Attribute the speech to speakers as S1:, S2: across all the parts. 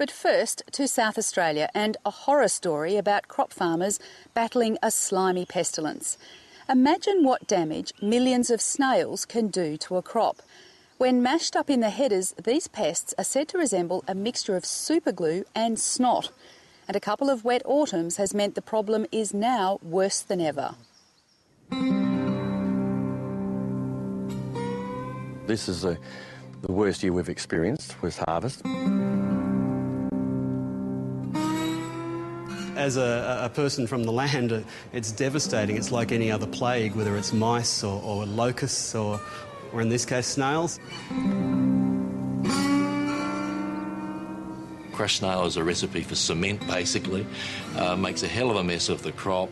S1: But first to South Australia and a horror story about crop farmers battling a slimy pestilence. Imagine what damage millions of snails can do to a crop. When mashed up in the headers, these pests are said to resemble a mixture of superglue and snot. And a couple of wet autumns has meant the problem is now worse than ever.
S2: This is the worst year we've experienced with harvest.
S3: As a person from the land, it's devastating. It's like any other plague, whether it's mice or locusts or in this case, snails.
S4: Crushed snail is a recipe for cement, basically. Makes a hell of a mess of the crop.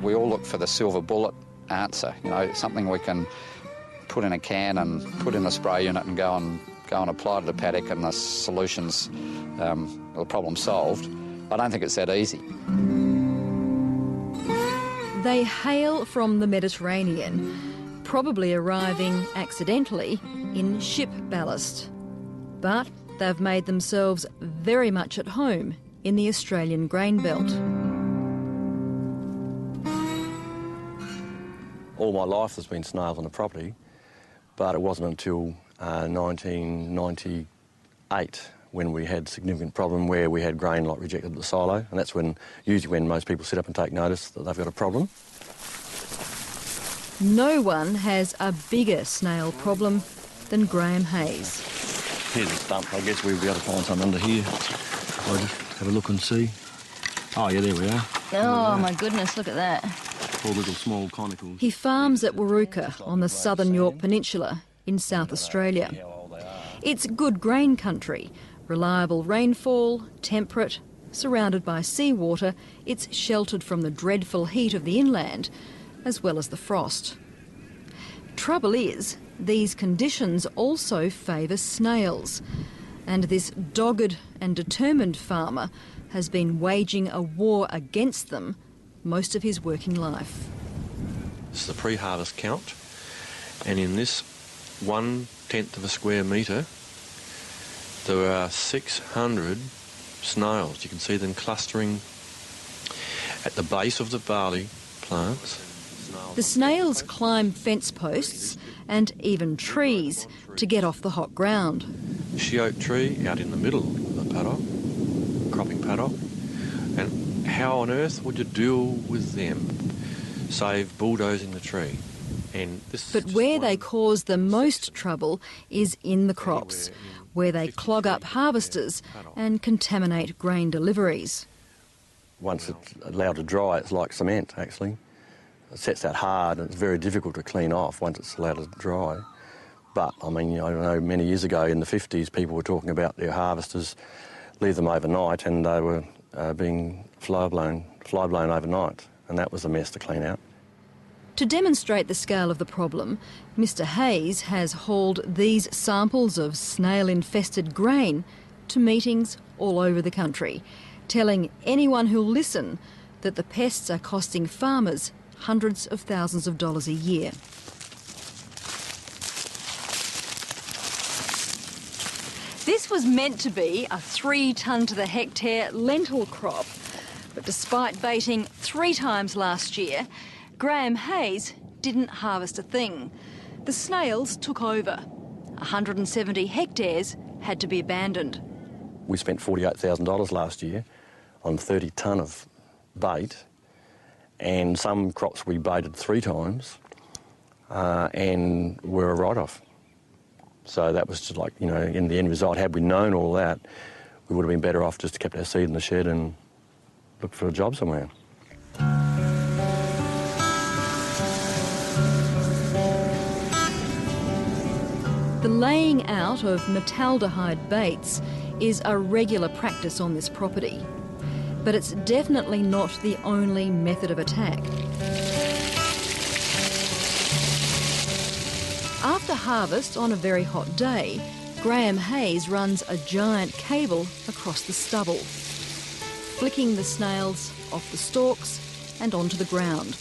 S5: We all look for the silver bullet answer, you know, something we can put in a can and put in a spray unit and go and apply to the paddock and the solution's, the problem solved. I don't think it's that easy.
S6: They hail from the Mediterranean, probably arriving accidentally in ship ballast. But they've made themselves very much at home in the Australian grain belt.
S2: All my life there's been snails on the property, but it wasn't until 1998 when we had a significant problem where we had grain lot rejected at the silo, and that's usually when most people sit up and take notice that they've got a problem.
S6: No one has a bigger snail problem than Graham Hayes.
S2: Here's a stump. I guess we'll be able to find some under here. I'll just have a look and see. Oh, yeah, there we are.
S7: Oh, my goodness, look at that.
S2: All little small conicals.
S6: He farms at Waruka on the southern York Peninsula in South Australia. It's good grain country, reliable rainfall, temperate, surrounded by seawater. It's sheltered from the dreadful heat of the inland, as well as the frost. Trouble is, these conditions also favour snails, and this dogged and determined farmer has been waging a war against them most of his working life.
S8: This is the pre-harvest count, and in this 1/10 of a square metre, there are 600 snails. You can see them clustering at the base of the barley plants.
S6: The snails climb fence posts and even trees to get off the hot ground.
S8: She oak tree out in the middle of the paddock, cropping paddock, and how on earth would you deal with them, save bulldozing the tree? And this
S6: but where they cause the most trouble is in the crops, where they clog up harvesters and contaminate grain deliveries.
S2: Once it's allowed to dry, it's like cement, actually. It sets out hard and it's very difficult to clean off once it's allowed to dry. But, I mean, I don't know, many years ago in the 50s, people were talking about their harvesters, leave them overnight, and they were being fly blown overnight, and that was a mess to clean out.
S6: To demonstrate the scale of the problem, Mr Hayes has hauled these samples of snail-infested grain to meetings all over the country, telling anyone who'll listen that the pests are costing farmers hundreds of thousands of dollars a year. This was meant to be a 3 tonne to the hectare lentil crop, but despite baiting 3 times last year, Graham Hayes didn't harvest a thing. The snails took over. 170 hectares had to be abandoned.
S2: We spent $48,000 last year on 30 tonne of bait, and some crops we baited 3 times and were a write-off. So that was just like, you know, in the end result, had we known all that, we would have been better off just to kept our seed in the shed and looked for a job somewhere.
S6: The laying out of metaldehyde baits is a regular practice on this property, but it's definitely not the only method of attack. After harvest on a very hot day, Graham Hayes runs a giant cable across the stubble, flicking the snails off the stalks and onto the ground,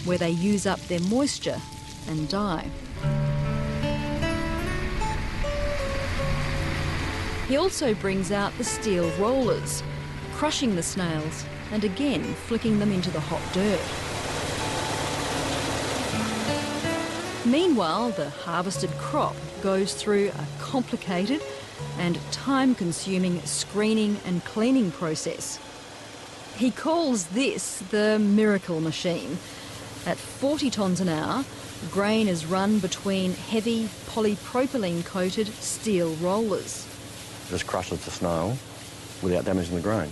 S6: where they use up their moisture and die. He also brings out the steel rollers, crushing the snails and again flicking them into the hot dirt. Meanwhile, the harvested crop goes through a complicated and time-consuming screening and cleaning process. He calls this the miracle machine. At 40 tonnes an hour, grain is run between heavy polypropylene-coated steel rollers.
S2: This crushes the snail without damaging the grain,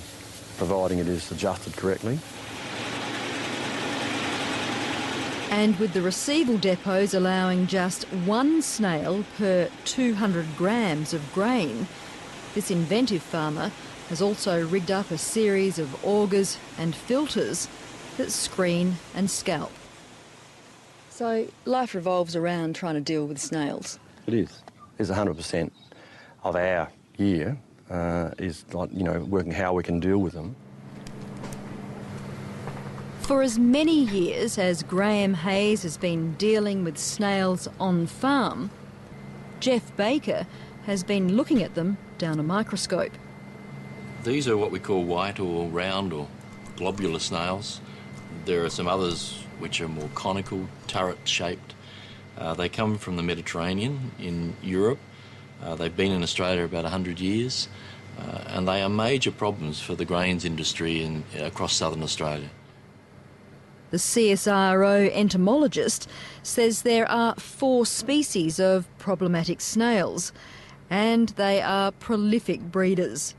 S2: providing it is adjusted correctly.
S6: And with the receival depots allowing just one snail per 200 grams of grain, this inventive farmer has also rigged up a series of augers and filters that screen and scalp. So life revolves around trying to deal with snails.
S2: It is. It's 100% of our year is like, you know, working how we can deal with them.
S6: For as many years as Graham Hayes has been dealing with snails on farm, Jeff Baker has been looking at them down a microscope.
S4: These are what we call white or round or globular snails. There are some others which are more conical, turret-shaped. They come from the Mediterranean in Europe. They've been in Australia about 100 years, and they are major problems for the grains industry across southern Australia.
S6: The CSIRO entomologist says there are 4 species of problematic snails, and they are prolific breeders.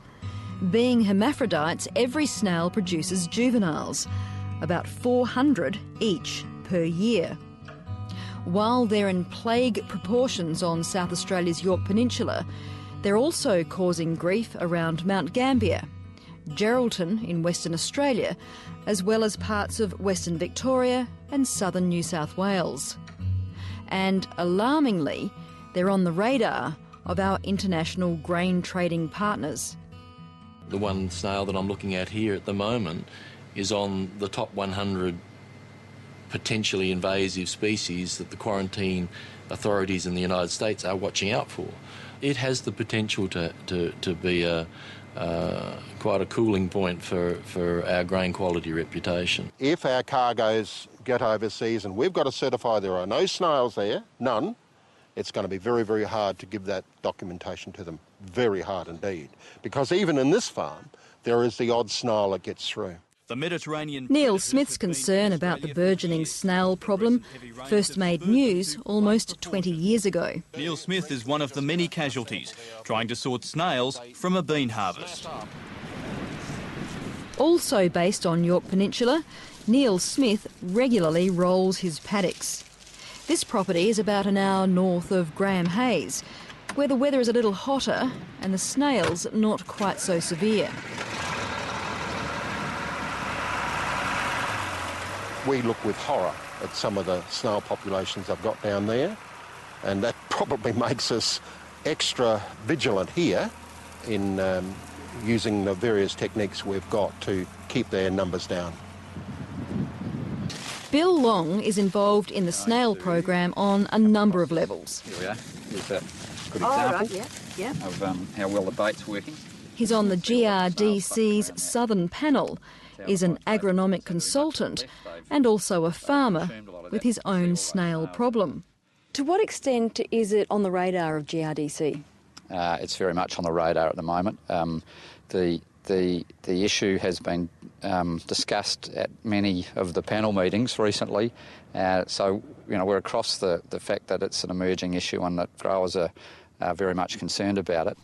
S6: Being hermaphrodites, every snail produces juveniles, about 400 each per year. While they're in plague proportions on South Australia's Yorke Peninsula, they're also causing grief around Mount Gambier, Geraldton in Western Australia, as well as parts of Western Victoria and southern New South Wales. And alarmingly, they're on the radar of our international grain trading partners.
S4: The one snail that I'm looking at here at the moment is on the top 100 potentially invasive species that the quarantine authorities in the United States are watching out for. It has the potential to be quite a cooling point for our grain quality reputation.
S9: If our cargoes get overseas and we've got to certify there are no snails there, none, it's going to be very, very hard to give that documentation to them. Very hard indeed. Because even in this farm, there is the odd snail that gets through.
S10: The Mediterranean.
S6: Neil Smith's concern about the burgeoning snail problem first made news almost 20 years ago.
S10: Neil Smith is one of the many casualties trying to sort snails from a bean harvest.
S6: Also based on Yorke Peninsula, Neil Smith regularly rolls his paddocks. This property is about an hour north of Graham Hayes, where the weather is a little hotter and the snails not quite so severe.
S9: We look with horror at some of the snail populations I've got down there, and that probably makes us extra vigilant here in using the various techniques we've got to keep their numbers down.
S6: Bill Long is involved in the snail program on a number of levels.
S5: Here we are. Here's a good example of how well the bait's working.
S6: He's on the GRDC's Southern Panel, is an agronomic consultant and also a farmer with his own snail problem. To what extent is it on the radar of GRDC?
S5: It's very much on the radar at the moment. The issue has been discussed at many of the panel meetings recently, so we're across the fact that it's an emerging issue and that growers are very much concerned about it.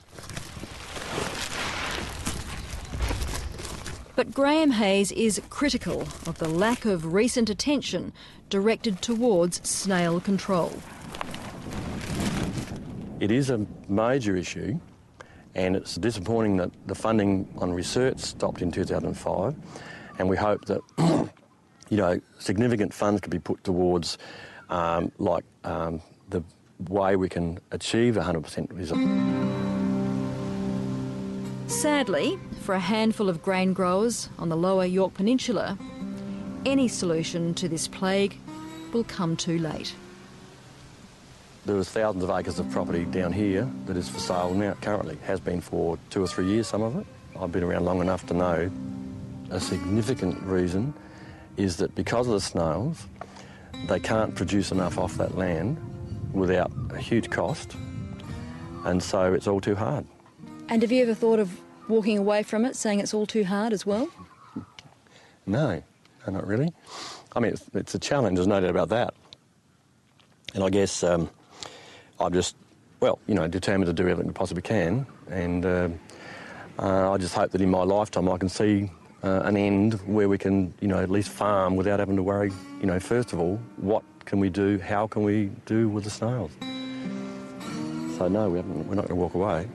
S6: But Graham Hayes is critical of the lack of recent attention directed towards snail control.
S2: It is a major issue, and it's disappointing that the funding on research stopped in 2005, and we hope that significant funds could be put towards the way we can achieve 100% result.
S6: Sadly, for a handful of grain growers on the lower Yorke Peninsula, any solution to this plague will come too late.
S2: There was thousands of acres of property down here that is for sale now, currently. Has been for 2 or 3 years, some of it. I've been around long enough to know a significant reason is that because of the snails, they can't produce enough off that land without a huge cost, and so it's all too hard.
S6: And have you ever thought of walking away from it, saying it's all too hard as well?
S2: No, not really. I mean, it's a challenge, there's no doubt about that. And I guess I'm just, well, you know, determined to do everything I possibly can, and I just hope that in my lifetime I can see an end where we can, you know, at least farm without having to worry, you know, first of all, what can we do, how can we do with the snails? So no, we're not going to walk away.